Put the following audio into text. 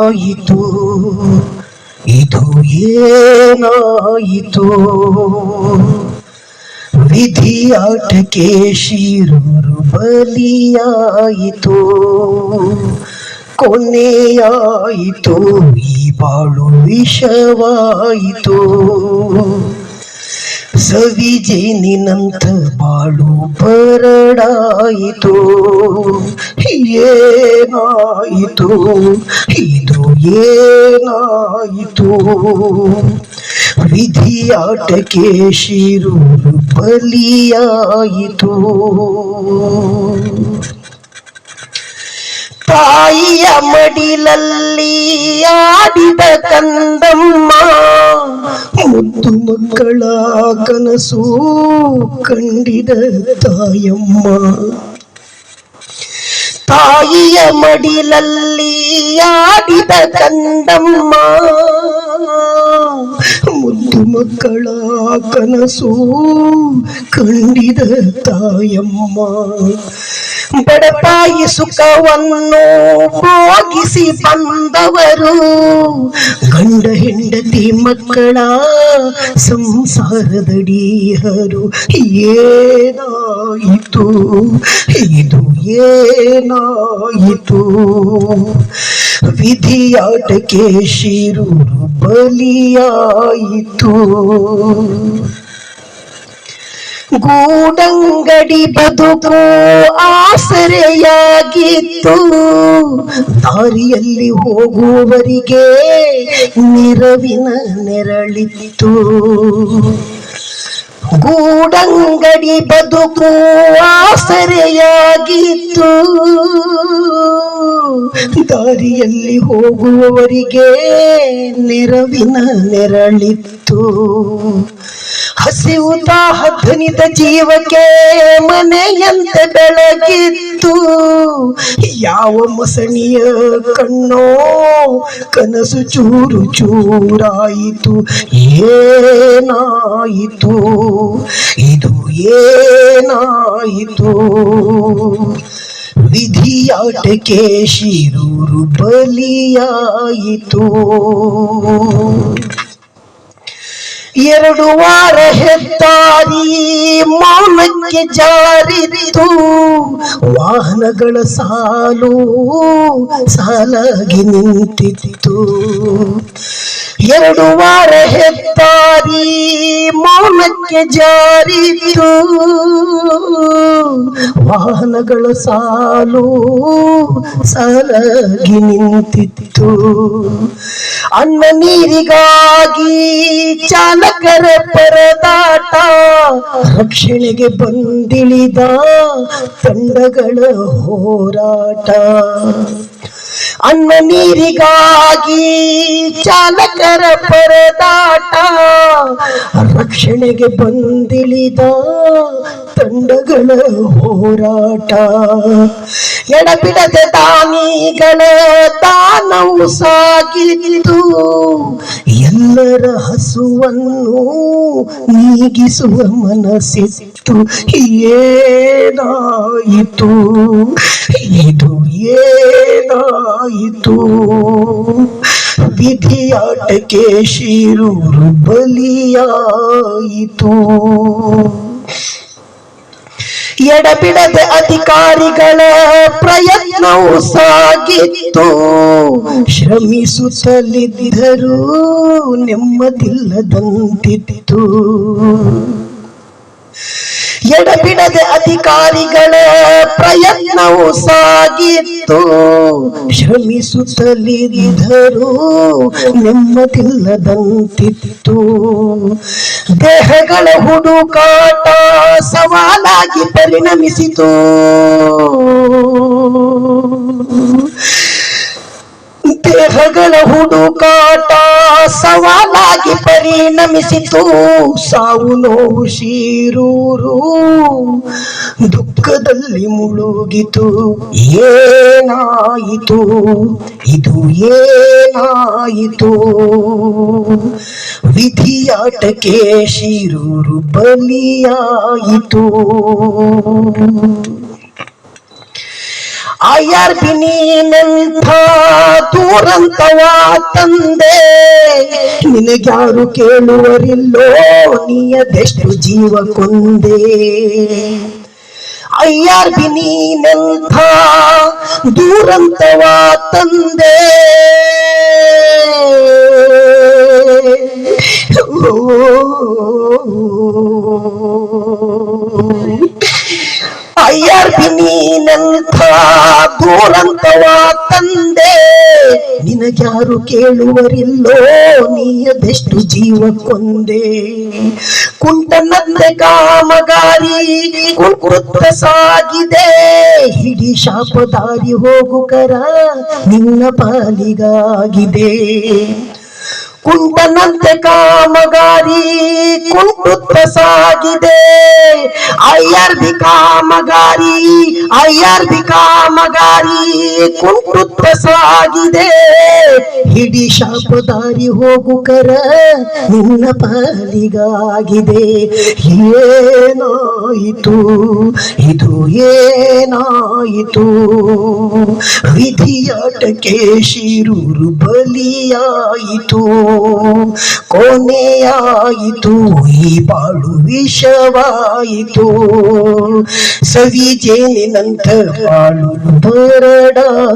ಏನಾಯಿತು ಇದು ಏನಾಯಿತು ವಿಧಿಯಾಟಕ್ಕೆ ಶಿರೂರು ಬಲಿಯಾಯಿತು ಕೊನೆಯಾಯಿತು ಈ ಬಾಳು ವಿಷವಾಯಿತು ಸವಿಜೇನಿನಂತ ಬಾಳು ಬರಡಾಯಿತು ಏನಾಯಿತು ಇದು ಏನಾಯಿತು ವಿಧಿಯಾಟಕ್ಕೆ ಶಿರೂರು ಬಲಿಯಾಯಿತು ತಾಯಿಯ ಮಡಿಲಲ್ಲಿ ಆಡಿದ ಕಂದಮ್ಮ ಮುದ್ದು ಮಕ್ಕಳ ಕನಸು ಕಂಡಿದ ತಾಯಮ್ಮ ತಾಯಿಯ ಮಡಿಲಲ್ಲಿ ಆಡಿದ ಕಂದಮ್ಮ ಮುದ್ದು ಮಕ್ಕಳ ಕನಸು ಕಂಡಿದ ತಾಯಮ್ಮ ಬಡಪಾಯಿ ಸುಖವನ್ನು ಭೋಗಿಸಿ ಬಂದವರು ಗಂಡ ಹೆಂಡತಿ ಮಕ್ಕಳ ಸಂಸಾರದಡಿಯರು ಏನಾಯಿತು ಇದು ಏನಾಯಿತು ವಿಧಿಯಾಟಕ್ಕೆ ಶಿರೂರು ಬಲಿಯಾಯಿತು ಗೂಡಂಗಡಿ ಬದುಕು ಆಸರೆಯಾಗಿತ್ತು ದಾರಿಯಲ್ಲಿ ಹೋಗುವವರಿಗೆ ನಿರವಿನ ನೆರಳಿತ್ತು ಗೂಡಂಗಡಿ ಬದುಕು ಆಸರೆಯಾಗಿತ್ತು ದಾರಿಯಲ್ಲಿ ಹೋಗುವವರಿಗೆ ನೆರವಿನ ನೆರಳಿತ್ತು ಹಸಿವು ದಾಹ ಧನಿದ ಜೀವಕ್ಕೆ ಮನೆಯಂತೆ ಬೆಳಗಿತ್ತು ಯಾವ ಮಸಣಿಯ ಕಣ್ಣೋ ಕನಸು ಚೂರು ಚೂರಾಯಿತು ಏನಾಯಿತು ಇದು ಏನಾಯಿತು ವಿಧಿಯಾಟಕ್ಕೆ ಶಿರೂರು ಬಲಿಯಾಯಿತು 2 ವಾರ ಹೆದ್ದಾರಿ ಮೌನಕ್ಕೆ ಜಾರಿತು ವಾಹನಗಳ ಸಾಲು ಸಾಲಾಗಿ ನಿಂತಿತ್ತು 2 ವಾರ ಹೆದ್ದಾರಿ ಮೌನಕ್ಕೆ ಜಾರಿತು ವಾಹನಗಳ ಸಾಲು ಸಾಲಾಗಿ ನಿಂತಿತ್ತು ಅನ್ನ ನೀರಿಗಾಗಿ ಚಾಲಕರ ಪರದಾಟ ರಕ್ಷಣೆಗೆ ಬಂದಿಳಿದ ತಂಡಗಳ ಹೋರಾಟ ಅನ್ನ ನೀರಿಗಾಗಿ ಚಾಲಕರ ಪರದಾಟ ರಕ್ಷಣೆಗೆ ಬಂದಿಳಿದ ತಂಡಗಳ ಹೋರಾಟ ಎಡಬಿಡದೆ ದಾನಿಗಳ ದಾನವು ಸಾಗಿತು ಎಲ್ಲರ ಹಸುವನ್ನು ನೀಗಿಸುವ ಮನಸ್ಸಿತ್ತು ಏನಾಯಿತು ಇದು ಏನಾಯಿತು ವಿಧಿಯಾಟಕ್ಕೆ ಶಿರೂರು ಬಲಿಯಾಯಿತು ಎಡಬಿಡದೆ ಅಧಿಕಾರಿಗಳ ಪ್ರಯತ್ನವು ಸಾಗಿತ್ತು ಶ್ರಮಿಸುತ್ತಲಿದ್ದರೂ ನೆಮ್ಮದಿಲ್ಲದಂತಿತ್ತು ಎಡಬಿಡದೆ ಅಧಿಕಾರಿಗಳ ಪ್ರಯತ್ನವು ಸಾಗಿತ್ತು ಶ್ರಮಿಸುತ್ತಲಿದ್ದರೂ ನೆಮ್ಮದಿಲ್ಲದಂತಿತ್ತು ದೇಹಗಳ ಹುಡುಕಾಟ ಸವಾಲಾಗಿ ಪರಿಣಮಿಸಿತು ದೇಹಗಳ ಹುಡುಕಾಟ ಸವಾಲಾಗಿ ಪರಿಣಮಿಸಿತು ಸಾವು ನೋವು ಶಿರೂರು ದುಃಖದಲ್ಲಿ ಮುಳುಗಿತು ಏನಾಯಿತು ಇದು ಏನಾಯಿತು ವಿಧಿಯಾಟಕ್ಕೆ ಶಿರೂರು ಬಲಿಯಾಯಿತು IRB ನೀನೆಂಥ ದುರಂತವ ತಂದೆ, ನಿನಗ್ಯಾರು ಕೇಳುವರಿಲ್ಲೋ ನೀಯದೆಷ್ಟು ಜೀವ ಕೊಂದೆ. IRB ನೀನೆಂಥ ದುರಂತವ ತಂದೆ, IRB ನೀನೆಂಥ ದುರಂತವ ತಂದೆ, ನಿನಗ್ಯಾರು ಕೇಳುವರಿಲ್ಲೋ ನೀಯದೆಷ್ಟು ಜೀವ ಕೊಂದೆ. ಕುಂಟನಂತೆ ಕಾಮಗಾರಿ ಕುಂಕುತ್ತ ಸಾಗಿದೆ, ಹಿಡಿ ಶಾಪದಾರಿ ಹೋಗುಕರ ನಿನ್ನ ಪಾಲಿಗಾಗಿದೆ. ಕುಂಟನಂತೆ ಕಾಮಗಾರಿ ಕುಂಟುತ್ತ ಸಾಗಿದೆ, IRB ಕಾಮಗಾರಿ IRB ಕಾಮಗಾರಿ ಕುಂಟುತ್ತ ಸಾಗಿದೆ, ಹಿಡಿ ಶಾಪದಾರಿ ಹೋಗುಕರ ನಿನ್ನ ಪಾಲಿಗಾಗಿದೆ. ಏನಾಯಿತು ಇದು ಏನಾಯಿತು, ವಿಧಿಯಾಟಕ್ಕೆ ಶಿರೂರು ಬಲಿಯಾಯಿತು, ಕೊನೆಯಾಯಿತು ಈ ಬಾಳು ವಿಷವಾಯಿತು, ಸವಿ ಜೇನಿನಂತ ಬಾಳು ಬರಡಾಯಿತು.